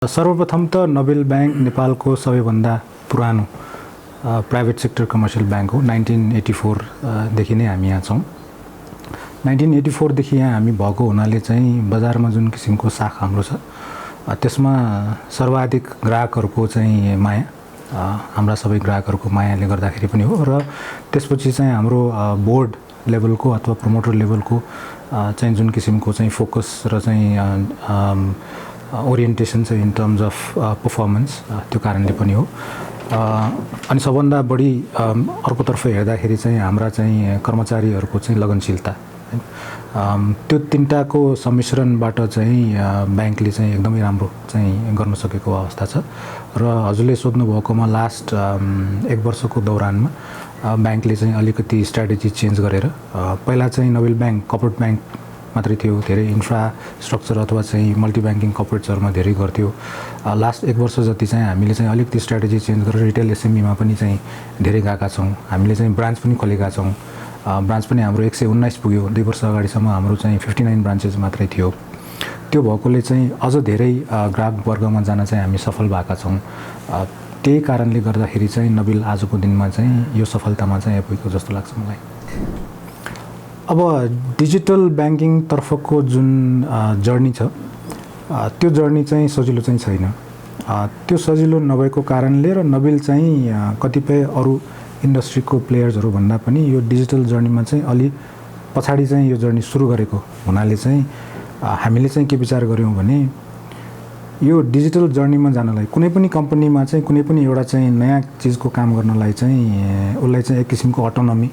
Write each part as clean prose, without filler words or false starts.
सर्वप्रथम त Nobel bank नेपालको सबैभन्दा पुरानो प्राइभेट सेक्टर कमर्सियल ब्याङ्क हो। 1984 देखि नै हामी यहाँ छौँ। 1984 देखि यहाँ हामी भएको हुनाले चाहिँ बजारमा जुन किसिमको साख हाम्रो छ त्यसमा सर्वाधिक ग्राहकहरूको चाहिँ माया, हाम्रा सबै ग्राहकहरूको मायाले गर्दाखेरि पनि हो। र त्यसपछि चाहिँ हाम्रो बोर्ड लेभलको अथवा प्रमोटर लेभलको चाहिँ जुन किसिमको चाहिँ फोकस र चाहिँ ओरिएन्टेसन चाहिँ इन टर्म्स अफ पर्फर्मेन्स, त्यो कारणले पनि हो। अनि सबभन्दा बढी अर्कोतर्फ हेर्दाखेरि चाहिँ हाम्रा चाहिँ कर्मचारीहरूको चाहिँ लगनशीलता, त्यो तिनटाको सम्मिश्रणबाट चाहिँ ब्याङ्कले चाहिँ एकदमै राम्रो चाहिँ गर्न सकेको अवस्था छ। र हजुरले सोध्नुभएकोमा लास्ट एक वर्षको दौरानमा ब्याङ्कले चाहिँ अलिकति स्ट्राटेजी चेन्ज गरेर पहिला चाहिँ नोबेल ब्याङ्क कर्पोरेट ब्याङ्क मात्रै थियो, धेरै इन्फ्रास्ट्रक्चर अथवा चाहिँ मल्टी ब्याङ्किङ कर्पोरेट्सहरूमा धेरै गर्थ्यो। लास्ट एक वर्ष जति चाहिँ हामीले चाहिँ अलिकति स्ट्राटेजी चेन्ज गरेर रिटेल एसएमईमा पनि चाहिँ धेरै गएका छौँ। हामीले चाहिँ ब्रान्च पनि खोलेका छौँ। ब्रान्च पनि हाम्रो 119 पुग्यो। 2 वर्ष अगाडिसम्म हाम्रो चाहिँ 59 ब्रान्चेस मात्रै थियो। त्यो भएकोले चाहिँ अझ धेरै ग्राहक वर्गमा जान चाहिँ हामी सफल भएका छौँ। त्यही कारणले गर्दाखेरि चाहिँ नोबेल आजको दिनमा चाहिँ यो सफलतामा चाहिँ आइपुगेको जस्तो लाग्छ मलाई। अब डिजिटल ब्याङ्किङ तर्फको जुन जर्नी छ त्यो जर्नी चाहिँ सजिलो चाहिँ छैन। त्यो सजिलो नभएको कारणले र नोबेल चाहिँ कतिपय अरू इन्डस्ट्रीको प्लेयर्सहरू भन्दा पनि यो डिजिटल जर्नीमा चाहिँ अलि पछाडि चाहिँ यो जर्नी सुरु गरेको हुनाले चाहिँ हामीले चाहिँ के विचार गऱ्यौँ भने यो डिजिटल जर्नीमा जानलाई कुनै पनि कम्पनीमा चाहिँ कुनै पनि एउटा चाहिँ नयाँ चिजको काम गर्नलाई चाहिँ उसलाई चाहिँ एक किसिमको अटोनोमी,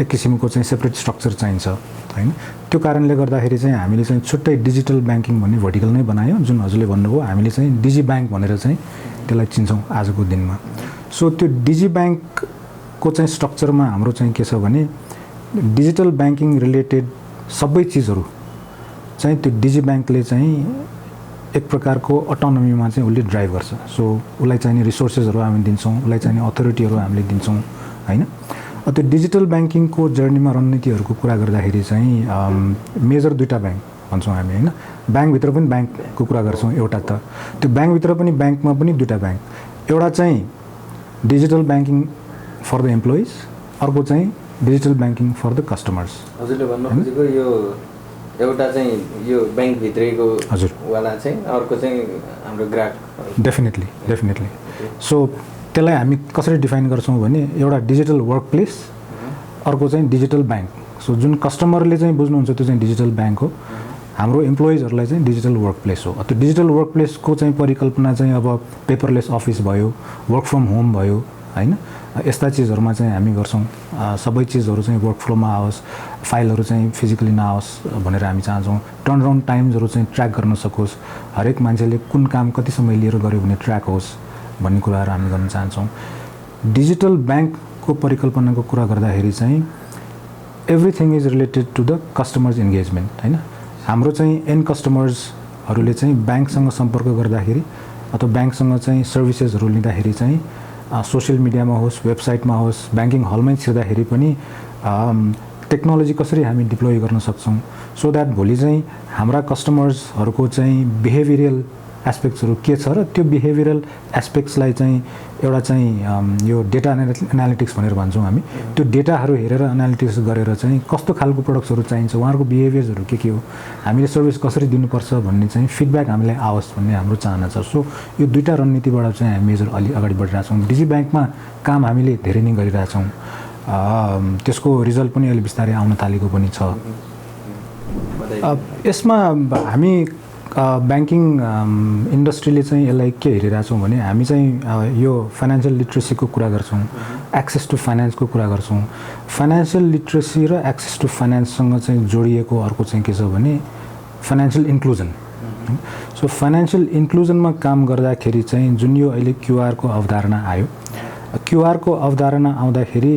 एक किसिमको चाहिँ सेपरेट स्ट्रक्चर चाहिन्छ हैन। त्यो कारणले गर्दाखेरि चाहिँ हामीले चाहिँ छुट्टै डिजिटल ब्याङ्किङ भन्ने भर्टिकल नै बनायौँ। जुन हजुरले भन्नुभयो हामीले चाहिँ डिजी ब्याङ्क भनेर चाहिँ त्यसलाई चिन्छौँ आजको दिनमा। सो त्यो डिजी ब्याङ्कको चाहिँ स्ट्रक्चरमा हाम्रो चाहिँ के छ भने डिजिटल ब्याङ्किङ रिलेटेड सबै चिजहरू चाहिँ त्यो डिजी ब्याङ्कले चाहिँ एक प्रकारको अटोनोमीमा चाहिँ उसले ड्राइभ गर्छ। सो उसलाई चाहिने रिसोर्सेसहरू हामी दिन्छौँ, उसलाई चाहिने अथोरिटीहरू हामीले दिन्छौँ हैन। त्यो डिजिटल ब्याङ्किङको जर्नीमा रणनीतिहरूको कुरा गर्दाखेरि चाहिँ मेजर दुईवटा ब्याङ्क भन्छौँ हामी हैन। ब्याङ्कभित्र पनि ब्याङ्कको कुरा गर्छौँ एउटा त, त्यो ब्याङ्कभित्र पनि ब्याङ्कमा पनि दुईवटा ब्याङ्क, एउटा चाहिँ digital banking for the employees, अर्को चाहिँ digital banking for the customers. हजुरले भन्नु खोजेको यो एउटा चाहिँ यो ब्याङ्कभित्रैको हजुर वाला चाहिँ, अर्को चाहिँ हाम्रो ग्राहक। डेफिनेटली। सो त्यसलाई हामी कसरी डिफाइन गर्छौँ भने एउटा डिजिटल वर्क प्लेस, अर्को चाहिँ डिजिटल ब्याङ्क। सो जुन कस्टमरले चाहिँ बुझ्नुहुन्छ त्यो चाहिँ डिजिटल ब्याङ्क हो, हाम्रो इम्प्लोइजहरूलाई चाहिँ डिजिटल वर्क प्लेस हो। त्यो डिजिटल वर्क प्लेसको चाहिँ परिकल्पना चाहिँ अब पेपरलेस अफिस भयो, वर्क फ्रम होम भयो हैन, यस्ता चिजहरूमा चाहिँ हामी गर्छौँ। सबै चिजहरू चाहिँ वर्क फ्लोमा आओस्, फाइलहरू चाहिँ फिजिकली नआओस् भनेर हामी चाहन्छौँ। टर्नअराउन्ड टाइम्सहरू चाहिँ ट्र्याक गर्न सकोस्, हरेक मान्छेले कुन काम कति समय लिएर गर्यो भने ट्र्याक होस् भन्ने कुराहरू हामी गर्न चाहन्छौँ। डिजिटल ब्याङ्कको परिकल्पनाको कुरा गर्दाखेरि चाहिँ everything is related to the customers engagement हैन। हाम्रो चाहिँ एन्ड कस्टमर्सहरूले चाहिँ ब्याङ्कसँग सम्पर्क गर्दाखेरि अथवा ब्याङ्कसँग चाहिँ सर्भिसेसहरू लिँदाखेरि चाहिँ सोसियल मिडियामा होस्, वेबसाइटमा होस्, ब्याङ्किङ हलमै छिर्दाखेरि पनि टेक्नोलोजी कसरी हामी डिप्लोय गर्न सक्छौँ सो द्याट भोलि चाहिँ हाम्रा कस्टमर्सहरूको चाहिँ बिहेभियरल एस्पेक्ट्सहरू के छ र त्यो बिहेभियरल एस्पेक्ट्सलाई चाहिँ एउटा चाहिँ यो डेटा एनालिटिक्स भनेर भन्छौँ हामी। त्यो डेटाहरू हेरेर एनालिटिक्स गरेर चाहिँ कस्तो खालको प्रडक्ट्सहरू चाहिन्छ, उहाँहरूको बिहेभियर्सहरू के हो, हामीले सर्भिस कसरी दिनुपर्छ भन्ने चाहिँ फिडब्याक हामीलाई आओस् भन्ने हाम्रो चाहना छ। सो यो दुईवटा रणनीतिबाट चाहिँ हामी मेजर अलि अगाडि बढिरहेछौँ। डिजी ब्याङ्कमा काम हामीले धेरै नै गरिरहेछौँ, त्यसको रिजल्ट पनि अलि बिस्तारै आउन थालेको पनि छ। यसमा हामी ब्याङ्किङ इन्डस्ट्रीले चाहिँ यसलाई के हेरिरहेछौँ भने हामी चाहिँ यो फाइनेन्सियल लिट्रेसीको कुरा गर्छौँ, एक्सेस टु फाइनेन्सको कुरा गर्छौँ। फाइनेन्सियल लिट्रेसी र एक्सेस टु फाइनेन्ससँग चाहिँ जोडिएको अर्को चाहिँ के छ भने फाइनेन्सियल इन्क्लुजन। सो फाइनेन्सियल इन्क्लुजनमा काम गर्दाखेरि चाहिँ जुन यो अहिले क्युआरको अवधारणा आयो, क्युआरको अवधारणा आउँदाखेरि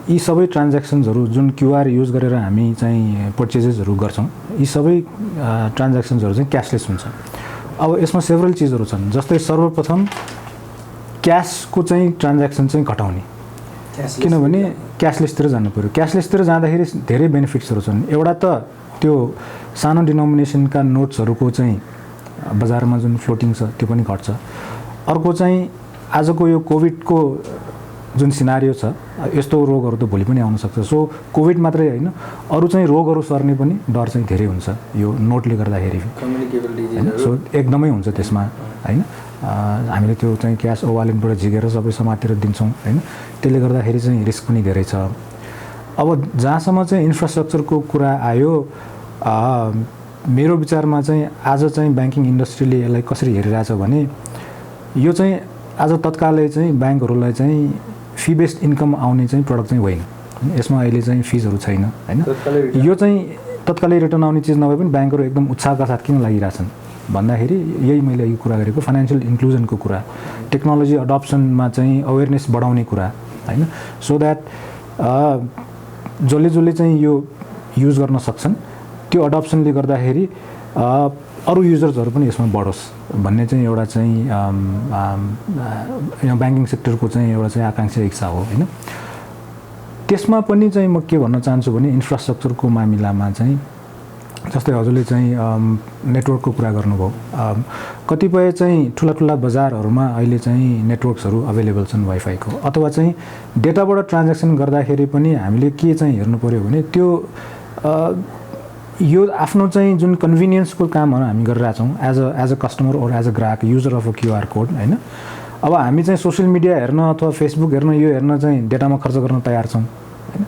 यी सबै ट्रान्ज्याक्सन्सहरू जुन क्युआर युज गरेर हामी चाहिँ पर्चेजेसहरू गर्छौँ, यी सबै ट्रान्ज्याक्सन्सहरू चाहिँ क्यासलेस हुन्छ। अब यसमा सेभरल चिजहरू छन्, जस्तै सर्वप्रथम क्यासको चाहिँ ट्रान्ज्याक्सन चाहिँ घटाउने, किनभने क्यासलेसतिर जानु पऱ्यो। क्यासलेसतिर जाँदाखेरि धेरै बेनिफिट्सहरू छन्। एउटा त त्यो सानो डिनोमिनेसनका नोट्सहरूको चाहिँ बजारमा जुन फ्लोटिङ छ त्यो पनि घट्छ। अर्को चाहिँ आजको यो कोभिडको जुन सिनारियो छ यस्तो रोगहरू त भोलि पनि आउन सक्छ। सो कोभिड मात्रै होइन अरू चाहिँ रोगहरू सर्ने पनि डर चाहिँ धेरै हुन्छ यो नोटले गर्दाखेरि होइन। सो एकदमै हुन्छ त्यसमा होइन। हामीले त्यो चाहिँ क्यास वालेटबाट झिकेर सबै समातेर दिन्छौँ होइन। त्यसले गर्दाखेरि चाहिँ रिस्क पनि धेरै छ। अब जहाँसम्म चाहिँ इन्फ्रास्ट्रक्चरको कुरा आयो मेरो विचारमा चाहिँ आज चाहिँ ब्याङ्किङ इन्डस्ट्रीले यसलाई कसरी हेरिरहेछ भने यो चाहिँ आज तत्कालै चाहिँ ब्याङ्कहरूलाई चाहिँ फी बेस्ड इन्कम आउने चाहिँ प्रडक्ट चाहिँ होइन। यसमा अहिले चाहिँ फिजहरू छैन होइन। यो चाहिँ तत्कालै रिटर्न आउने चिज नभए पनि ब्याङ्कहरू एकदम उत्साहका साथ किन लागिरहेछन् भन्दाखेरि यही मैले अघि कुरा गरेको फाइनेन्सियल इन्क्लुजनको कुरा, टेक्नोलोजी अडप्सनमा चाहिँ अवेरनेस बढाउने कुरा होइन। सो द्याट जसले चाहिँ यो युज गर्न सक्छन् त्यो अडप्सनले गर्दाखेरि अरू युजर्सहरू पनि यसमा बढोस् भन्ने चाहिँ एउटा चाहिँ ब्याङ्किङ सेक्टरको चाहिँ एउटा चाहिँ आकाङ्क्षा इच्छा हो होइन। त्यसमा पनि चाहिँ म के भन्न चाहन्छु भने इन्फ्रास्ट्रक्चरको मामिलामा चाहिँ जस्तै हजुरले चाहिँ नेटवर्कको कुरा गर्नुभयो। कतिपय चाहिँ ठुला बजारहरूमा अहिले चाहिँ नेटवर्क्सहरू अभाइलेबल छन् वाइफाईको, अथवा चाहिँ डेटाबाट ट्रान्ज्याक्सन गर्दाखेरि पनि हामीले के चाहिँ हेर्नु पऱ्यो भने त्यो यो आफ्नो चाहिँ जुन कन्भिनियन्सको कामहरू हामी गरिरहेछौँ as a customer or as a ग्राहक user of a QR code होइन। अब हामी चाहिँ सोसियल मिडिया हेर्न अथवा फेसबुक हेर्न यो हेर्न चाहिँ डेटामा खर्च गर्न तयार छौँ होइन।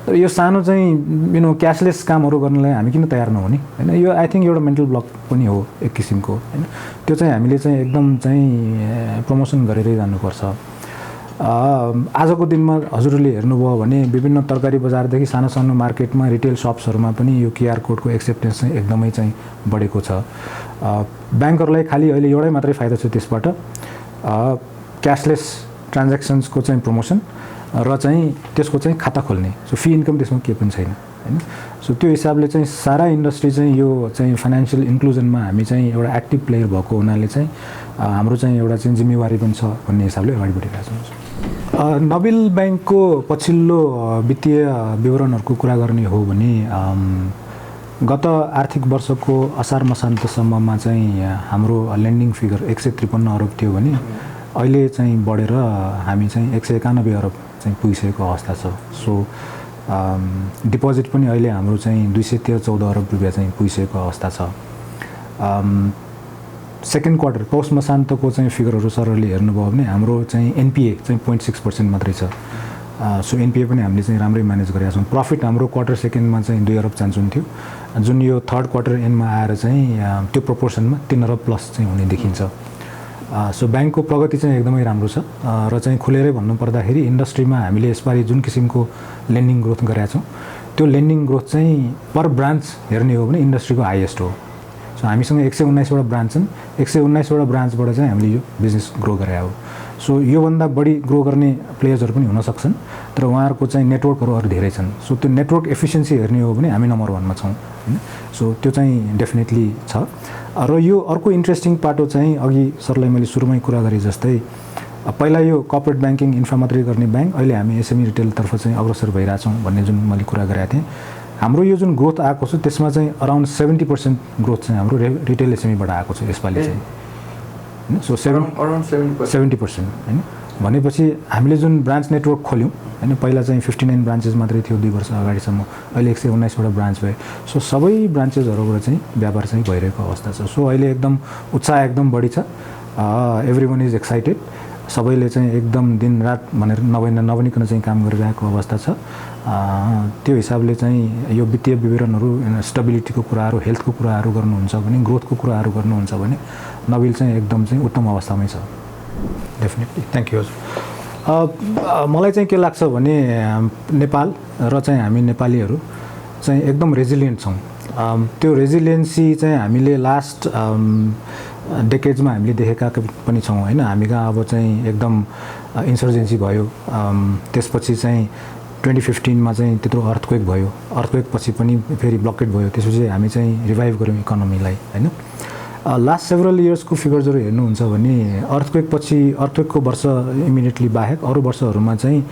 तर यो सानो चाहिँ क्यासलेस कामहरू गर्नलाई हामी किन तयार नहुने होइन। यो आई थिङ्क एउटा मेन्टल ब्लक पनि हो एक किसिमको होइन। त्यो चाहिँ हामीले चाहिँ एकदम चाहिँ प्रमोसन गरेरै जानुपर्छ। आजको दिनमा हजुरले हेर्नुभयो भने विभिन्न तरकारी बजारदेखि सानो सानो मार्केटमा रिटेल सप्सहरूमा पनि यो क्युआर कोडको एक्सेप्टेन्स चाहिँ एकदमै चाहिँ बढेको छ। ब्याङ्कहरूलाई खालि अहिले एउटै मात्रै फाइदा छ त्यसबाट क्यासलेस ट्रान्ज्याक्सन्सको चाहिँ प्रमोसन र चाहिँ त्यसको चाहिँ खाता खोल्ने। सो फी इन्कम त्यसमा केही पनि छैन होइन। सो त्यो हिसाबले चाहिँ सारा इन्डस्ट्री चाहिँ यो चाहिँ फाइनेन्सियल इन्क्लुजनमा हामी चाहिँ एउटा एक्टिभ प्लेयर भएको हुनाले चाहिँ हाम्रो चाहिँ एउटा चाहिँ जिम्मेवारी पनि छ भन्ने हिसाबले अगाडि बढिरहेको छ। नोबेल ब्याङ्कको पछिल्लो वित्तीय विवरणहरूको कुरा गर्ने हो भने गत आर्थिक वर्षको असार मसान्तसम्ममा चाहिँ हाम्रो लेन्डिङ फिगर 153 अरब थियो भने अहिले चाहिँ बढेर हामी चाहिँ 191 अरब चाहिँ पुगिसकेको अवस्था छ। सो डिपोजिट पनि अहिले हाम्रो चाहिँ 214 अरब रुपियाँ चाहिँ पुगिसकेको अवस्था छ। सेकेन्ड क्वार्टर पौष मसान्तको चाहिँ फिगरहरू सरले हेर्नुभयो भने हाम्रो चाहिँ एनपिए चाहिँ 0.6% मात्रै छ। सो एनपिए पनि हामीले चाहिँ राम्रै म्यानेज गरेका छौँ। प्रफिट हाम्रो क्वार्टर सेकेन्डमा चाहिँ 2 अरब चान्सुन थियो जुन यो थर्ड क्वार्टर एन्डमा आएर चाहिँ त्यो प्रोपोर्सनमा 3 अरब प्लस चाहिँ हुने देखिन्छ। सो ब्याङ्कको प्रगति चाहिँ एकदमै राम्रो छ र चाहिँ खुलेरै भन्नुपर्दाखेरि इन्डस्ट्रीमा हामीले यसपालि जुन किसिमको लेन्डिङ ग्रोथ गरेका छौँ त्यो लेन्डिङ ग्रोथ चाहिँ पर ब्रान्च हेर्ने हो भने इन्डस्ट्रीको हाइएस्ट हो। सो हामीसँग 119वटा ब्रान्च छन्, 119वटा ब्रान्चबाट चाहिँ हामीले यो बिजनेस ग्रो गरे हो। सो योभन्दा बढी ग्रो गर्ने प्लेयर्सहरू पनि हुन सक्छन् तर उहाँहरूको चाहिँ नेटवर्कहरू अरू धेरै छन्। सो त्यो नेटवर्क एफिसिएन्सी हेर्ने हो भने हामी नम्बर 1मा छौँ होइन। सो त्यो चाहिँ डेफिनेटली छ। र यो अर्को इन्ट्रेस्टिङ पाटो चाहिँ अघि सरलाई मैले सुरुमै कुरा गरेँ जस्तै पहिला यो कर्पोरेट ब्याङ्किङ इन्फ्रा मात्रै गर्ने ब्याङ्क, अहिले हामी एसएमई रिटेलतर्फ चाहिँ अग्रसर भइरहेछौँ भन्ने जुन मैले कुरा गरेको थिएँ। हाम्रो यो जुन ग्रोथ आएको छ त्यसमा चाहिँ अराउन्ड 70% ग्रोथ चाहिँ हाम्रो रिटेल एसएमईबाट आएको छ यसपालि चाहिँ होइन। सो 70% होइन भनेपछि हामीले जुन ब्रान्च नेटवर्क खोल्यौँ होइन, पहिला चाहिँ 59 ब्रान्चेस मात्रै थियो 2 वर्ष अगाडिसम्म, अहिले 119वटा ब्रान्च भयो। सो सबै ब्रान्चेसहरूबाट चाहिँ व्यापार चाहिँ भइरहेको अवस्था छ। सो अहिले एकदम उत्साह एकदम बढी छ। Every one is excited. सबैले चाहिँ एकदम दिनरात भनेर नभनिकन चाहिँ काम गरिरहेको अवस्था छ। त्यो हिसाबले चाहिँ यो वित्तीय विवरणहरू स्टेबिलिटीको कुराहरू, हेल्थको कुराहरू गर्नुहुन्छ भने, ग्रोथको कुराहरू गर्नुहुन्छ भने नोबेल चाहिँ एकदम चाहिँ उत्तम अवस्थामै छ डेफिनेटली। थ्याङ्क यू हजुर। मलाई चाहिँ के लाग्छ भने नेपाल र चाहिँ हामी नेपालीहरू चाहिँ एकदम रेजिलियन्ट छौँ। त्यो रेजिलियन्सी चाहिँ हामीले लास्ट डेकेड्समा हामीले देखेका पनि छौँ होइन। हामी कहाँ अब चाहिँ एकदम इन्सर्जेन्सी भयो, त्यसपछि चाहिँ 2015मा चाहिँ त्यत्रो अर्थक्वेक भयो, अर्थक्वेक पछि पनि फेरि ब्लकेट भयो, त्यसपछि हामी चाहिँ रिभाइभ गऱ्यौँ इकोनोमीलाई होइन। लास्ट सेभरल इयर्सको फिगर्सहरू हेर्नुहुन्छ भने अर्थक्वेकको वर्ष इमिडिएटली बाहेक अरू वर्षहरूमा चाहिँ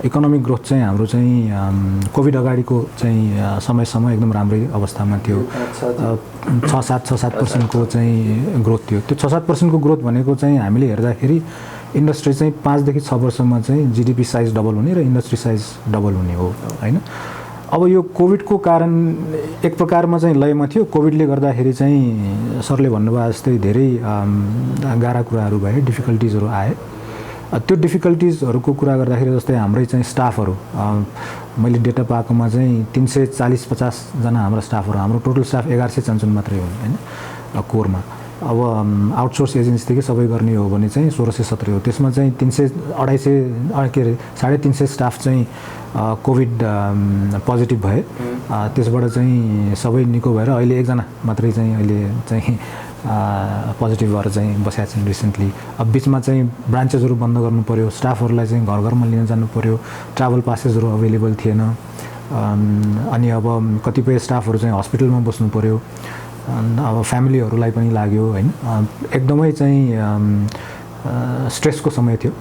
इकोनोमिक ग्रोथ चाहिँ हाम्रो चाहिँ कोभिड अगाडिको चाहिँ समयसम्म एकदम राम्रै अवस्थामा थियो। 6-7% चाहिँ ग्रोथ थियो। त्यो 6-7% ग्रोथ भनेको चाहिँ हामीले हेर्दाखेरि इन्डस्ट्री चाहिँ 5 देखि 6 वर्षमा चाहिँ जिडिपी साइज डबल हुने र इन्डस्ट्री साइज डबल हुने हो हैन। अब यो कोभिडको कारण एक प्रकारमा चाहिँ लयमा थियो। कोभिडले गर्दाखेरि चाहिँ सरले भन्नुभयो जस्तै धेरै गाह्रा कुराहरू भए, डिफिकल्टिजहरू आए। त्यो डिफिकल्टिजहरूको कुरा गर्दाखेरि जस्तै हाम्रै चाहिँ स्टाफहरू मैले डेटा पाएकोमा चाहिँ 340-50 जना हाम्रो स्टाफहरू, हाम्रो टोटल स्टाफ 1100 मात्रै हुन् हैन कोरमा। अब आउटसोर्स एजेन्सीदेखि सबै गर्ने हो भने चाहिँ 1670 हो। त्यसमा चाहिँ 350 स्टाफ चाहिँ कोभिड पोजिटिभ भए। त्यसबाट चाहिँ सबै निको भएर अहिले एकजना मात्रै चाहिँ अहिले चाहिँ पोजिटिभ भएर चाहिँ बसेका छन् रिसेन्टली। अब बिचमा चाहिँ ब्रान्चेसहरू बन्द गर्नु पर्यो, स्टाफहरूलाई चाहिँ घर घरमा लिन जानु पर्यो, ट्राभल पासेसहरू अभाइलेबल थिएन। अनि अब कतिपय स्टाफहरू चाहिँ हस्पिटलमा बस्नु पर्यो। अब फ्यामिलीहरूलाई पनि लाग्यो हैन। एकदमै चाहिँ स्ट्रेसको समय थियो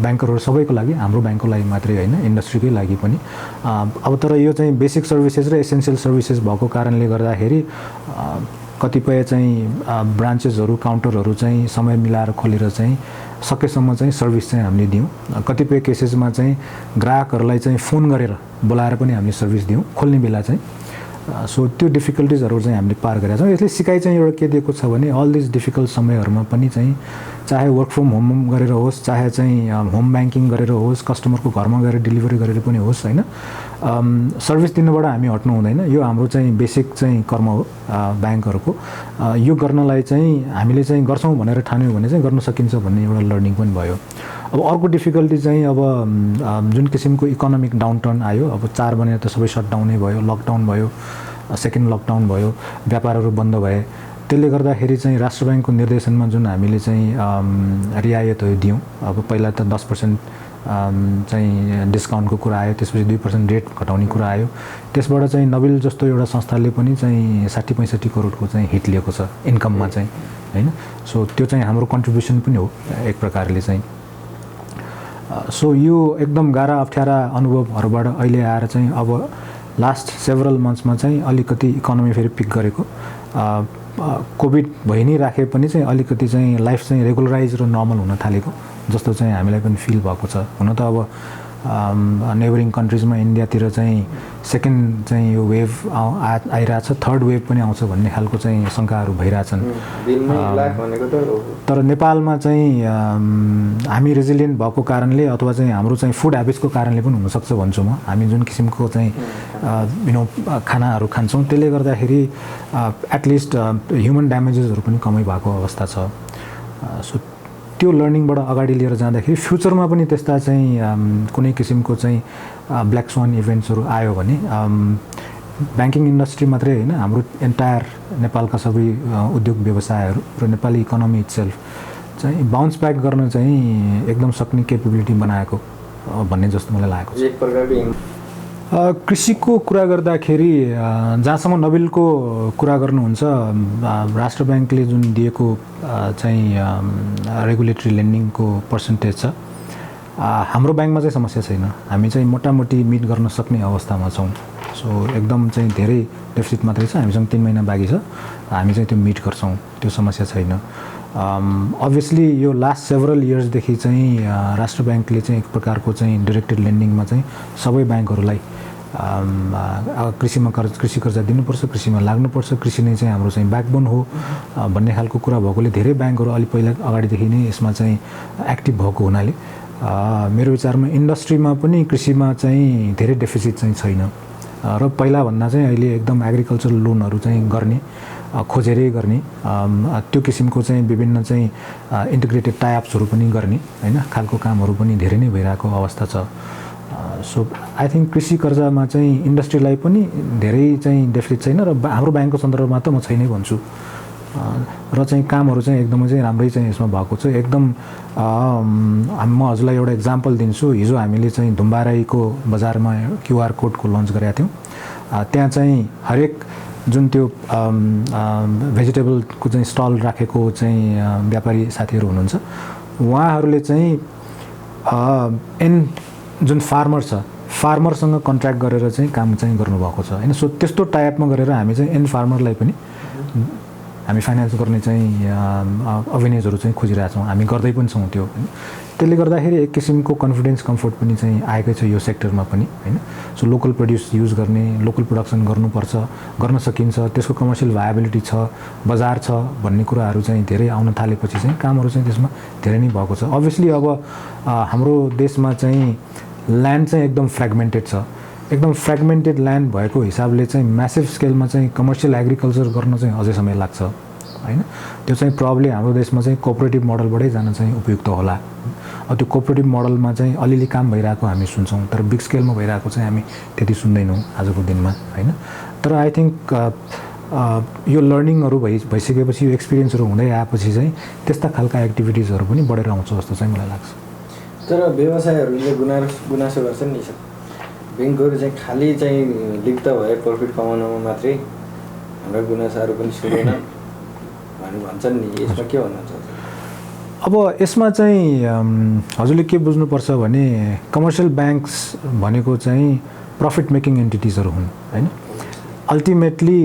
ब्याङ्करहरू सबैको लागि, हाम्रो ब्याङ्कको लागि मात्रै हैन, इन्डस्ट्रीकै लागि पनि। अब तर यो चाहिँ बेसिक सर्भिसेस र एसेन्सियल सर्भिसेस भएको कारणले गर्दाखेरि कतिपय चाहिँ ब्रान्चेसहरू काउन्टरहरू चाहिँ समय मिलाएर खोलेर चाहिँ सकेसम्म चाहिँ सर्भिस चाहिँ हामीले दियौँ। कतिपय केसेसमा चाहिँ ग्राहकहरूलाई चाहिँ फोन गरेर बोलाएर पनि हामीले सर्भिस दियौँ खोल्ने बेला चाहिँ। सो त्यो डिफिकल्टिजहरू चाहिँ हामीले पार गरेका छौँ। यसले सिकाइ चाहिँ एउटा के दिएको छ भने अल दिस डिफिकल्ट समयहरूमा पनि चाहिँ चाहे वर्क फ्रम होम गरेर होस्, चाहे चाहिँ होम ब्याङ्किङ गरेर होस्, कस्टमरको घरमा गएर डेलिभरी गरेर पनि होस् हैन, सर्भिस दिनबाट हामी हट्नु हुँदैन। यो हाम्रो चाहिँ बेसिक चाहिँ कर्म हो ब्याङ्कहरूको। यो गर्नलाई चाहिँ हामीले चाहिँ गर्छौँ भनेर ठान्यौँ भने चाहिँ गर्न सकिन्छ भन्ने एउटा लर्निङ पनि भयो। अब अर्को डिफिकल्टी चाहिँ अब जुन किसिमको इकोनोमिक डाउनटर्न आयो, अब 4 महिना त सबै सटडाउनै भयो, लकडाउन भयो, सेकेन्ड लकडाउन भयो, व्यापारहरू बन्द भए। त्यसले गर्दाखेरि चाहिँ राष्ट्र ब्याङ्कको निर्देशनमा जुन हामीले चाहिँ रियायतहरू दियौँ, अब पहिला त 10% चाहिँ डिस्काउन्टको कुरा आयो, त्यसपछि 2% रेट घटाउने कुरा आयो। त्यसबाट चाहिँ नोबेल जस्तो एउटा संस्थाले पनि चाहिँ 60-65 करोडको चाहिँ हिट लिएको छ इन्कममा चाहिँ हैन। सो त्यो चाहिँ हाम्रो कन्ट्रिब्युसन पनि हो एक प्रकारले चाहिँ। सो यो एकदम गाह्रा अप्ठ्यारा अनुभवहरूबाट अहिले आएर चाहिँ अब लास्ट सेभरल मन्थ्समा चाहिँ अलिकति इकोनोमी फेरि पिक गरेको। कोभिड भइ नै राखे पनि चाहिँ अलिकति चाहिँ लाइफ चाहिँ रेगुलराइज र नर्मल हुन थालेको जस्तो चाहिँ हामीलाई पनि फिल भएको छ। हुन त अब नेबरिङ कन्ट्रिजमा इन्डियातिर चाहिँ सेकेन्ड चाहिँ यो वेभ आइरहेछ, थर्ड वेभ पनि आउँछ भन्ने खालको चाहिँ शङ्काहरू भइरहेछन्। तर नेपालमा चाहिँ हामी रेजिलियन्ट भएको कारणले अथवा चाहिँ हाम्रो चाहिँ फुड ह्याबिट्सको कारणले पनि हुनसक्छ भन्छु म। हामी जुन किसिमको चाहिँ खानाहरू खान्छौँ त्यसले गर्दाखेरि एटलिस्ट ह्युमन ड्यामेजेसहरू पनि कमै भएको अवस्था छ। सो त्यो लर्निङबाट अगाडि लिएर जाँदाखेरि फ्युचरमा पनि त्यस्ता चाहिँ कुनै किसिमको चाहिँ ब्ल्याक स्वान इभेन्ट्सहरू आयो भने ब्याङ्किङ इन्डस्ट्री मात्रै होइन, हाम्रो एन्टायर नेपालका सबै उद्योग व्यवसायहरू र नेपाली इकोनोमी इटसेल्फ चाहिँ बााउन्स ब्याक गर्न चाहिँ एकदम सक्ने केपेबिलिटी बनाएको भन्ने जस्तो मलाई लागेको छ। एक प्रकारको कृषिको कुरा गर्दाखेरि जहाँसम्म नोबेलको कुरा गर्नुहुन्छ, राष्ट्र ब्याङ्कले जुन दिएको चाहिँ रेगुलेटरी लेन्डिङको पर्सेन्टेज छ, हाम्रो ब्याङ्कमा चाहिँ समस्या छैन। हामी चाहिँ मोटामोटी मिट गर्न सक्ने अवस्थामा छौँ। सो एकदम चाहिँ धेरै डेफिसिट मात्रै छ, हामीसँग 3 महिना बाँकी छ, हामी चाहिँ त्यो मिट गर्छौँ, त्यो समस्या छैन। अभियसली यो लास्ट सेभरल इयर्सदेखि चाहिँ राष्ट्र ब्याङ्कले चाहिँ एक प्रकारको चाहिँ डिरेक्टेड लेन्डिङमा चाहिँ सबै ब्याङ्कहरूलाई कृषि कर्जा दिनुपर्छ, कृषिमा लाग्नुपर्छ, कृषि नै चाहिँ हाम्रो चाहिँ ब्याकबोन हो भन्ने खालको कुरा भएकोले धेरै ब्याङ्कहरू अलि पहिला अगाडिदेखि नै यसमा चाहिँ एक्टिभ भएको हुनाले मेरो विचारमा इन्डस्ट्रीमा पनि कृषिमा चाहिँ धेरै डेफिसिट चाहिँ छैन। र पहिलाभन्दा चाहिँ अहिले एकदम एग्रिकल्चरल लोनहरू चाहिँ गर्ने, खोजेरै गर्ने, त्यो किसिमको चाहिँ विभिन्न चाहिँ इन्टिग्रेटेड टाइअप्सहरू पनि गर्ने हैन खालको कामहरू पनि धेरै नै भइरहेको अवस्था छ। सो आई थिङ्क कृषि कर्जामा चाहिँ इन्डस्ट्रीलाई पनि धेरै चाहिँ डेफिसिट छैन र हाम्रो ब्याङ्कको सन्दर्भमा त म छैनै भन्छु। र चाहिँ कामहरू चाहिँ एकदमै चाहिँ राम्रै चाहिँ यसमा भएको छ। एकदम म हजुरलाई एउटा इक्जाम्पल दिन्छु। हिजो हामीले चाहिँ धुम्बाराईको बजारमा क्युआर कोडको लन्च गरेका थियौँ। त्यहाँ चाहिँ हरेक जुन त्यो भेजिटेबलको चाहिँ स्टल राखेको चाहिँ व्यापारी साथीहरू हुनुहुन्छ उहाँहरूले चाहिँ जुन फार्मर छ फार्मरसँग कन्ट्र्याक्ट गरेर चाहिँ काम चाहिँ गर्नुभएको छ होइन। सो त्यस्तो टाइपमा गरेर हामी चाहिँ एन्ड फार्मरलाई पनि हामी फाइनेन्स गर्ने चाहिँ अवेन्युजहरू चाहिँ खोजिरहेछौँ, हामी गर्दै पनि छौँ त्यो होइन। त्यसले गर्दाखेरि एक किसिमको कन्फिडेन्स कम्फर्ट पनि चाहिँ आएकै छ यो सेक्टरमा पनि होइन। सो लोकल प्रड्युस युज गर्ने, लोकल प्रोडक्सन गर्नुपर्छ, गर्न सकिन्छ, त्यसको कमर्सियल भायबिलिटी छ, बजार छ भन्ने कुराहरू चाहिँ धेरै आउन थालेपछि चाहिँ कामहरू चाहिँ त्यसमा धेरै नै भएको छ। अभियसली अब हाम्रो देशमा चाहिँ ल्यान्ड चाहिँ एकदम फ्रेगमेन्टेड छ, एकदम फ्रेगमेन्टेड ल्यान्ड भएको हिसाबले चाहिँ म्यासिभ स्केलमा चाहिँ कमर्सियल एग्रिकल्चर गर्न चाहिँ अझै समय लाग्छ होइन। त्यो चाहिँ प्रब्लम हाम्रो देशमा चाहिँ कोअपरेटिभ मोडलबाटै जान चाहिँ उपयुक्त होला। अब त्यो कोअपरेटिभ मोडलमा चाहिँ अलिअलि काम भइरहेको हामी सुन्छौँ, तर बिग स्केलमा भइरहेको चाहिँ हामी त्यति सुन्दैनौँ आजको दिनमा होइन। तर आई थिङ्क यो लर्निङहरू भइसकेपछि यो एक्सपिरियन्सहरू हुँदै आएपछि चाहिँ त्यस्ता खालका एक्टिभिटिजहरू पनि बढेर आउँछ जस्तो चाहिँ मलाई लाग्छ। तर व्यवसायहरूले गुनासो गर्छन् नि सर, ब्याङ्कहरू चाहिँ खालि चाहिँ लिप्त भए प्रफिट कमाउनमा मात्रै हाम्रा गुनासाहरू पनि सुनेन भनेर भन्छन् नि, यसमा के भन्नुहुन्छ? अब यसमा चाहिँ हजुरले के बुझ्नुपर्छ भने कमर्सियल ब्याङ्क्स भनेको चाहिँ प्रफिट मेकिङ एन्टिटिजहरू हुन् होइन। Ultimately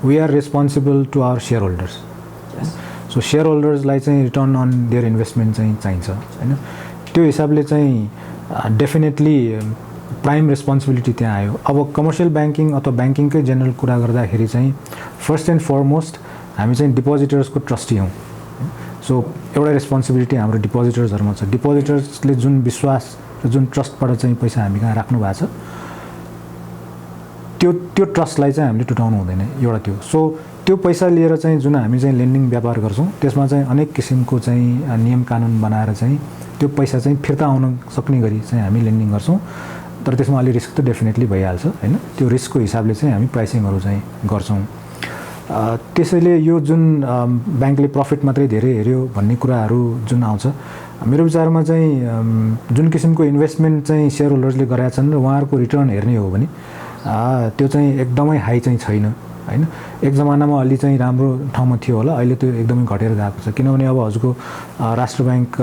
we are responsible to our share holders. So share होल्डर्सलाई चाहिँ रिटर्न अन देयर इन्भेस्टमेन्ट चाहिँ चाहिन्छ होइन। त्यो हिसाबले चाहिँ डेफिनेटली प्राइम रेस्पोन्सिबिलिटी त्यहाँ आयो। अब कमर्सियल ब्याङ्किङ अथवा ब्याङ्किङकै जेनरल कुरा गर्दाखेरि चाहिँ फर्स्ट एन्ड फरमोस्ट हामी चाहिँ डिपोजिटर्सको ट्रस्टी हौँ। सो एउटा रेस्पोन्सिबिलिटी हाम्रो डिपोजिटर्सहरूमा छ। डिपोजिटर्सले जुन विश्वास र जुन ट्रस्टबाट चाहिँ पैसा हामी कहाँ राख्नु भएको छ त्यो ट्रस्टलाई चाहिँ हामीले टुटाउनु हुँदैन एउटा त्यो। सो त्यो पैसा लिएर चाहिँ जुन हामी चाहिँ लेन्डिङ व्यापार गर्छौँ त्यसमा चाहिँ अनेक किसिमको चाहिँ नियम कानुन बनाएर चाहिँ त्यो पैसा चाहिँ फिर्ता आउन सक्ने गरी चाहिँ हामी लेन्डिङ गर्छौँ। तर त्यसमा अलि रिस्क त डेफिनेटली भइहाल्छ होइन। त्यो रिस्कको हिसाबले चाहिँ हामी प्राइसिङहरू चाहिँ गर्छौँ। त्यसैले यो जुन ब्याङ्कले प्रफिट मात्रै धेरै हेऱ्यो भन्ने कुराहरू जुन आउँछ, मेरो विचारमा चाहिँ जुन किसिमको इन्भेस्टमेन्ट चाहिँ सेयर होल्डर्सले गरेका छन् र उहाँहरूको रिटर्न हेर्ने हो भने त्यो चाहिँ एकदमै हाई चाहिँ छैन होइन। एक जमानामा अलि चाहिँ राम्रो ठाउँमा थियो होला, अहिले त्यो एकदमै घटेर गएको छ। किनभने अब हजुरको राष्ट्र ब्याङ्क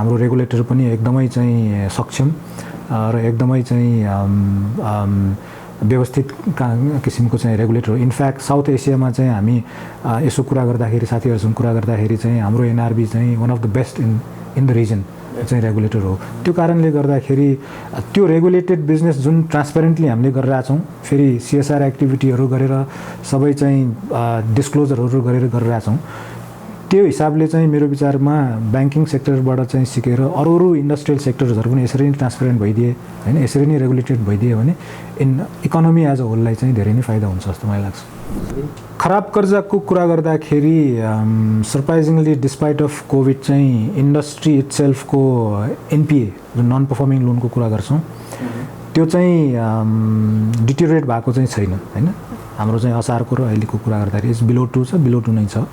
हाम्रो रेगुलेटर पनि एकदमै चाहिँ सक्षम र एकदमै चाहिँ व्यवस्थित किसिमको चाहिँ रेगुलेटर हो। इनफ्याक्ट साउथ एसियामा चाहिँ हामी यसो कुरा गर्दाखेरि साथीहरूसँग कुरा गर्दाखेरि चाहिँ हाम्रो एनआरबी चाहिँ one of the best in the region चाहिँ रेगुलेटर हो। त्यो कारणले गर्दाखेरि त्यो रेगुलेटेड बिजनेस जुन ट्रान्सपेरेन्टली हामीले गरिरहेछौँ, फेरि सिएसआर एक्टिभिटीहरू गरेर सबै चाहिँ डिस्क्लोजरहरू गरेर गरिरहेछौँ, त्यो हिसाबले चाहिँ मेरो विचारमा ब्याङ्किङ सेक्टरबाट चाहिँ सिकेर अरू इन्डस्ट्रियल सेक्टर्सहरू पनि यसरी नै ट्रान्सपेरेन्ट भइदिए होइन, यसरी नै रेगुलेटेड भइदिए भने इकोनोमी एज अ होललाई चाहिँ धेरै नै फाइदा हुन्छ जस्तो मलाई लाग्छ। खराब कर्जाको कुरा गर्दाखेरि सरप्राइजिङली डिस्पाइट अफ कोभिड चाहिँ इन्डस्ट्री इटसेल्फको एनपिए जुन नन पर्फर्मिङ लोनको कुरा गर्छौँ त्यो चाहिँ डिटेरियोरेट भएको चाहिँ छैन होइन। हाम्रो चाहिँ असारको र अहिलेको कुरा गर्दाखेरि इज बिलो 2 छ, बिलो 2 नै छ।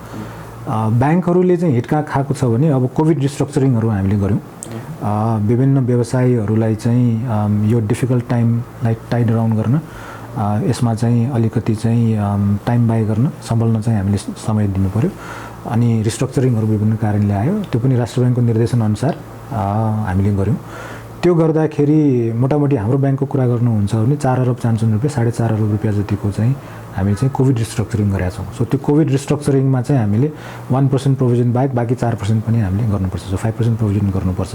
ब्याङ्कहरूले चाहिँ हिट कहाँ खाएको छ भने अब कोभिड रिस्ट्रक्चरिङहरू हामीले गऱ्यौँ। विभिन्न व्यवसायीहरूलाई चाहिँ यो डिफिकल्ट टाइमलाई टाइड अराउन्ड गर्न यसमा चाहिँ अलिकति चाहिँ टाइम बाई गर्न सम्हाल्न चाहिँ हामीले समय दिनु पऱ्यो। अनि रिस्ट्रक्चरिङहरू विभिन्न कारणले आयो, त्यो पनि राष्ट्र ब्याङ्कको निर्देशनअनुसार हामीले गऱ्यौँ। त्यो गर्दाखेरि मोटामोटी हाम्रो ब्याङ्कको कुरा गर्नुहुन्छ भने 4 अरब 500 रुपियाँ 4.5 अरब रुपियाँ जतिको चाहिँ हामी चाहिँ कोभिड रिस्ट्रक्चरिङ गरेका छौँ। सो त्यो कोभिड रिस्ट्रक्चरिङमा चाहिँ हामीले 1% प्रोभिजन बाहेक बाँकी 4% पनि हामीले गर्नुपर्छ। सो 5% प्रोभिजन गर्नुपर्छ।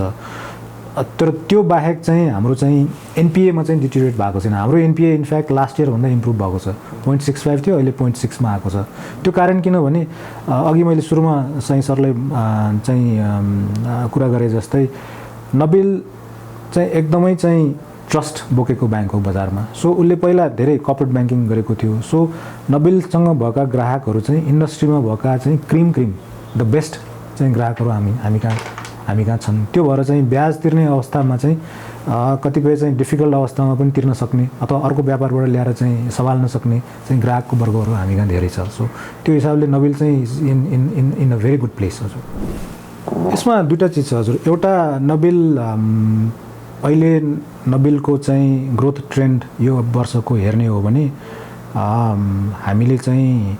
तर त्यो बाहेक चाहिँ हाम्रो चाहिँ एनपिएमा चाहिँ डिटेरियोरेट भएको छैन। हाम्रो एनपिए इनफ्याक्ट लास्ट इयरभन्दा इम्प्रुभ भएको छ। 0.65 थियो, अहिले 0.6 मा आएको छ। त्यो कारण किनभने अघि मैले सुरुमा चाहिँ सरलाई चाहिँ कुरा गरेँ जस्तै नबिल चाहिँ एकदमै चाहिँ ट्रस्ट बोकेको ब्याङ्क हो बजारमा। सो उसले पहिला धेरै कर्पोरेट ब्याङ्किङ गरेको थियो। सो नबिलसँग भएका ग्राहकहरू चाहिँ इन्डस्ट्रीमा भएका चाहिँ क्रिम द बेस्ट चाहिँ ग्राहकहरू हामी कहाँ छन्। त्यो भएर चाहिँ ब्याज तिर्ने अवस्थामा चाहिँ कतिपय चाहिँ डिफिकल्ट अवस्थामा पनि तिर्न सक्ने अथवा अर्को व्यापारबाट ल्याएर चाहिँ सम्हाल्न सक्ने चाहिँ ग्राहकको वर्गहरू हामी कहाँ धेरै छ। सो त्यो हिसाबले नबिल चाहिँ in a very good place हजुर। यसमा दुईवटा चिज छ हजुर। एउटा नबिल अहिले नबिलको चाहिँ ग्रोथ ट्रेन्ड यो वर्षको हेर्ने हो भने हामीले चाहिँ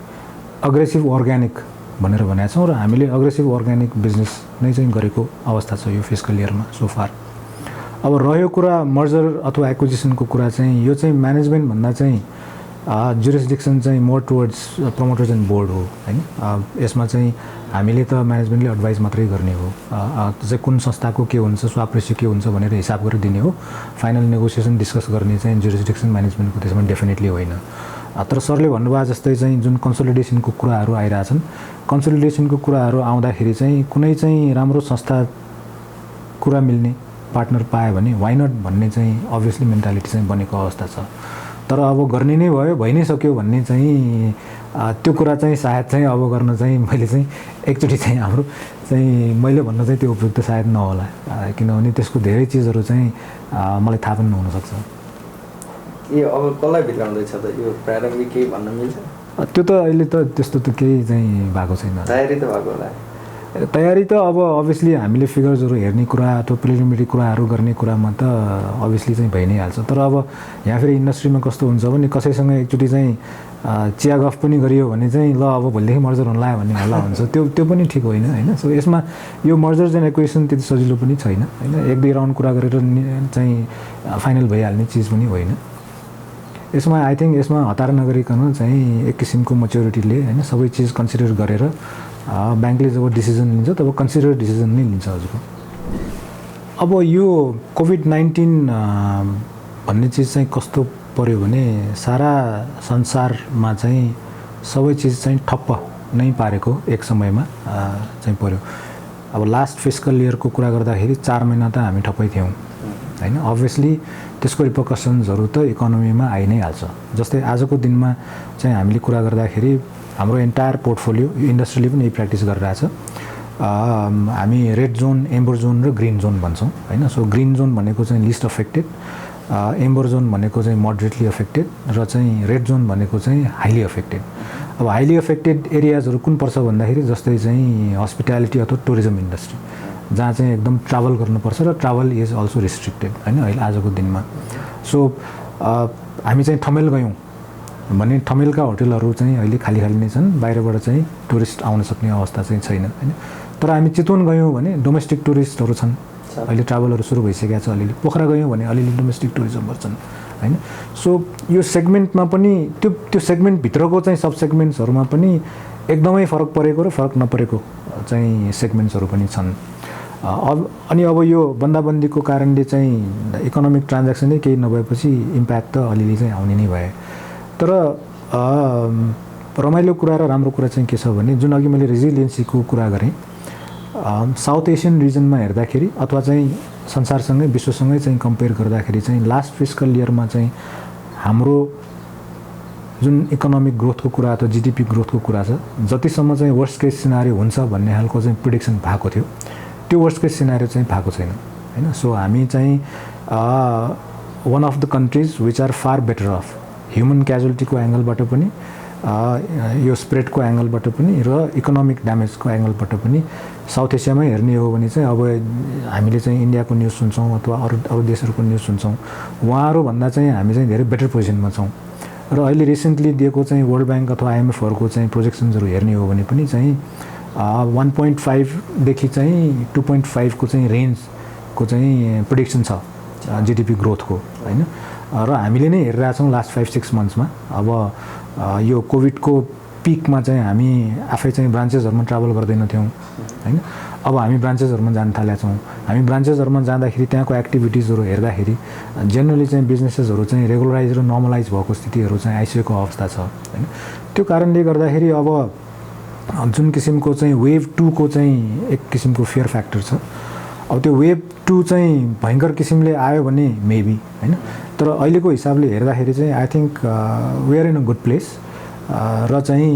अग्रेसिभ अर्ग्यानिक भनेर भनेका छौँ र हामीले अग्रेसिभ अर्ग्यानिक बिजनेस नै चाहिँ गरेको अवस्था छ यो फिस्कल इयरमा सो फार। अब रह्यो कुरा मर्जर अथवा एक्विजिसनको कुरा चाहिँ यो चाहिँ म्यानेजमेन्ट भन्दा चाहिँ जुरिसडिक्सन चाहिँ more towards promoters and board हो हैन। यसमा चाहिँ हामीले त म्यानेजमेन्टले एडभाइस मात्रै गर्ने हो, चाहिँ कुन संस्थाको के हुन्छ, स्वाप रेसियो के हुन्छ भनेर हिसाब गरेर दिने हो। फाइनल नेगोसिएसन डिस्कस गर्ने चाहिँ जुरिसडिक्सन म्यानेजमेन्टको त्यसमा डेफिनेटली होइन। तर सरले भन्नुभयो जस्तै चाहिँ जुन कन्सोलिडेसनको कुराहरू आइरहेछन्, कन्सोलिडेसनको कुराहरू आउँदाखेरि चाहिँ कुनै चाहिँ राम्रो संस्था कुरा मिल्ने पार्टनर पायो भने वाइ नट भन्ने चाहिँ अभियसली मेन्टालिटी चाहिँ बनेको अवस्था छ। तर अब गर्ने नै भयो, भइ नै सक्यो भन्ने चाहिँ त्यो कुरा चाहिँ सायद चाहिँ अब गर्न चाहिँ मैले चाहिँ एकचोटि चाहिँ हाम्रो चाहिँ मैले भन्न चाहिँ त्यो उपयुक्त सायद नहोला, किनभने त्यसको धेरै चिजहरू चाहिँ मलाई थाहा पनि नहुनसक्छ। ए अब कसलाई भित्राउँदैछ त यो प्रारम्भिक केही भन्न मिल्छ? त्यो त अहिले त त्यस्तो त केही चाहिँ भएको छैन। तयारी त भएको होला? तयारी त अब अभियसली हामीले फिगर्सहरू हेर्ने कुरा अथवा प्रिलिमिनरी कुराहरू गर्ने कुरामा त अभियसली चाहिँ भइ नै हाल्छ। तर अब यहाँ फेरि इन्डस्ट्रीमा कस्तो हुन्छ भने कसैसँग एकचोटि चाहिँ चिया गफ पनि गरियो भने चाहिँ ल अब भोलिदेखि मर्जर हुन लाग्यो भन्ने हल्ला हुन्छ, त्यो पनि ठिक होइन होइन। सो यसमा यो मर्जर्स एन्ड एक्विजिसन त्यति सजिलो पनि छैन होइन। एक दुई राउन्ड कुरा गरेर चाहिँ फाइनल भइहाल्ने चिज पनि होइन। यसमा आई थिङ्क यसमा हतार नगरिकन चाहिँ एक किसिमको मेच्योरिटीले होइन सबै चिज कन्सिडर गरेर ब्याङ्कले जब डिसिजन लिन्छ तब कन्सिडर डिसिजन नै लिन्छ हजुरको। अब यो कोभिड-19 भन्ने चिज चाहिँ कस्तो पर्यो भने सारा संसारमा चाहिँ सबै चिज चाहिँ ठप्प नै पारेको एक समयमा चाहिँ पर्यो। अब लास्ट फिस्कल इयरको कुरा गर्दाखेरि 4 महिना त हामी ठप्पै थियौँ होइन। अभियसली त्यसको रिपरकसन्सहरू त इकोनोमीमा आइ नै हाल्छ। जस्तै आजको दिनमा चाहिँ हामीले कुरा गर्दाखेरि हाम्रो एन्टायर पोर्टफोलियो इन्डस्ट्रीले पनि यही प्र्याक्टिस गरिरहेछ। हामी रेड जोन, एम्बर जोन र ग्रिन जोन भन्छौँ होइन। सो ग्रिन जोन भनेको चाहिँ लिस्ट अफेक्टेड, एम्बर जोन भनेको चाहिँ मोडरेटली अफेक्टेड र चाहिँ रेड जोन भनेको चाहिँ हाइली अफेक्टेड। अब हाइली अफेक्टेड एरियाजहरू कुन पर्छ भन्दाखेरि जस्तै चाहिँ हस्पिटालिटी अथवा टुरिज्म इन्डस्ट्री, जहाँ चाहिँ एकदम ट्राभल गर्नुपर्छ र ट्राभल इज अल्सो रिस्ट्रिक्टेड होइन अहिले आजको दिनमा। सो हामी चाहिँ ठमेल गयौँ भने ठमेलका होटलहरू चाहिँ अहिले खाली खाली नै छन्, बाहिरबाट चाहिँ टुरिस्ट आउन सक्ने अवस्था चाहिँ छैन होइन। तर हामी चितवन गयौँ भने डोमेस्टिक टुरिस्टहरू छन्, अहिले ट्राभलहरू सुरु भइसकेको छ अलिअलि। पोखरा गयौँ भने अलिअलि डोमेस्टिक टुरिज्महरू छन् होइन। सो यो सेगमेन्टमा पनि त्यो सेगमेन्टभित्रको चाहिँ सब सेगमेन्ट्सहरूमा पनि एकदमै फरक परेको र फरक नपरेको चाहिँ सेगमेन्ट्सहरू पनि छन्। अनि अब यो बन्दाबन्दीको कारणले चाहिँ इकोनोमिक ट्रान्ज्याक्सनै केही नभएपछि इम्प्याक्ट त अलिअलि चाहिँ आउने नै भए। तर रमाइलो कुरा र राम्रो कुरा चाहिँ के छ भने जुन अघि मैले रेजिलियन्सीको कुरा गरेँ, साउथ एसियन रिजनमा हेर्दाखेरि अथवा चाहिँ संसारसँगै विश्वसँगै चाहिँ कम्पेयर गर्दाखेरि चाहिँ लास्ट फिस्कल इयरमा चाहिँ हाम्रो जुन इकोनोमिक ग्रोथको कुरा अथवा जिडिपी ग्रोथको कुरा छ, जतिसम्म चाहिँ वर्स्ट केस सिनारियो हुन्छ भन्ने खालको चाहिँ प्रिडिक्सन भएको थियो त्यो वर्स्ट केस सिनारियो चाहिँ भएको छैन होइन। सो हामी चाहिँ one of the countries which are far better off human क्याजुअलिटीको एङ्गलबाट पनि, यो स्प्रेडको एङ्गलबाट पनि र इकोनोमिक ड्यामेजको एङ्गलबाट पनि साउथ एसियामै हेर्ने हो भने चाहिँ अब हामीले चाहिँ इन्डियाको न्युज सुन्छौँ अथवा अरू देशहरूको न्युज सुन्छौँ, उहाँहरूभन्दा चाहिँ हामी चाहिँ धेरै बेटर पोजिसनमा छौँ। र अहिले रिसेन्टली दिएको चाहिँ वर्ल्ड ब्याङ्क अथवा आइएमएफहरूको चाहिँ प्रोजेक्सन्सहरू हेर्ने हो भने पनि चाहिँ 1.5 देखि चाहिँ 2.5 को चाहिँ रेन्जको चाहिँ प्रिडिक्सन छ जिडिपी ग्रोथको होइन। र हामीले नै हेरिरहेछौँ लास्ट 5-6 मन्थ्समा। अब यो कोभिडको पिकमा चाहिँ हामी आफै चाहिँ ब्रान्चेसहरूमा ट्राभल गर्दैनथ्यौँ होइन। अब हामी ब्रान्चेसहरूमा जान थालेका छौँ। हामी ब्रान्चेसहरूमा जाँदाखेरि त्यहाँको एक्टिभिटिजहरू हेर्दाखेरि जेनरली चाहिँ बिजनेसेसहरू चाहिँ रेगुलराइज र नर्मलाइज भएको स्थितिहरू चाहिँ आइसकेको अवस्था छ होइन। त्यो कारणले गर्दाखेरि अब जुन किसिमको चाहिँ वेभ 2 को चाहिँ एक किसिमको फियर फ्याक्टर छ। अब त्यो वेभ 2 चाहिँ भयङ्कर किसिमले आयो भने मेबी होइन। तर अहिलेको हिसाबले हेर्दाखेरि चाहिँ I think we are in a good place र चाहिँ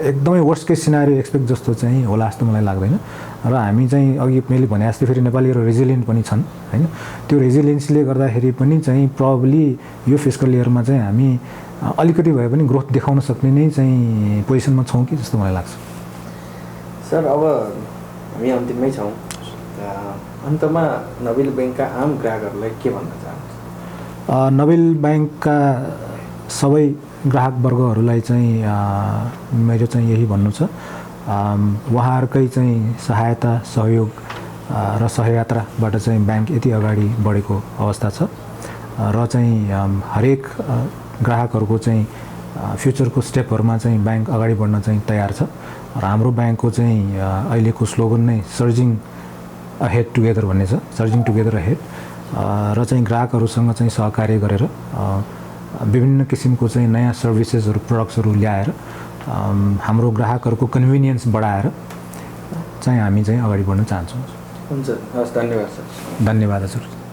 एकदमै वर्स्ट केस सिनारियो एक्सपेक्ट जस्तो चाहिँ होला जस्तो मलाई लाग्दैन। र हामी चाहिँ अघि मैले भने जस्तै फेरि नेपालीहरू रेजिलियन्ट पनि छन् होइन। त्यो रेजिलियन्सले गर्दाखेरि पनि चाहिँ प्रब्ली यो फिस्कल इयरमा चाहिँ हामी अलिकति भए पनि ग्रोथ देखाउन सक्ने नै चाहिँ पोजिसनमा छौँ कि जस्तो मलाई लाग्छ। सर अब हामी अन्तिममै छौँ, अन्तमा नबिल ब्याङ्कका आम ग्राहकहरूलाई के भन्न चाहनुहुन्छ? नबिल ब्याङ्कका सबै ग्राहक वर्गहरूलाई चाहिँ मेरो चाहिँ यही भन्नु छ, उहाँहरूकै चाहिँ सहायता सहयोग र सहयात्राबाट चाहिँ ब्याङ्क यति अगाडि बढेको अवस्था छ र चाहिँ हरेक ग्राहकहरूको चाहिँ फ्युचरको स्टेपहरूमा चाहिँ ब्याङ्क अगाडि बढ्न चाहिँ तयार छ र हाम्रो ब्याङ्कको चाहिँ अहिलेको स्लोगन नै सर्जिङ अहेड टुगेदर भन्ने छ, सर्जिङ टुगेदर अहेड र चाहिँ ग्राहकहरूसँग चाहिँ सहकार्य गरेर विभिन्न किसिमको चाहिँ नयाँ सर्भिसेसहरू प्रोडक्ट्सहरू ल्याएर हाम्रो ग्राहकहरूको कन्भिनियन्स बढाएर चाहिँ हामी चाहिँ अगाडि बढ्न चाहन्छौँ। हुन्छ, हस्, धन्यवाद सर। धन्यवाद हजुर।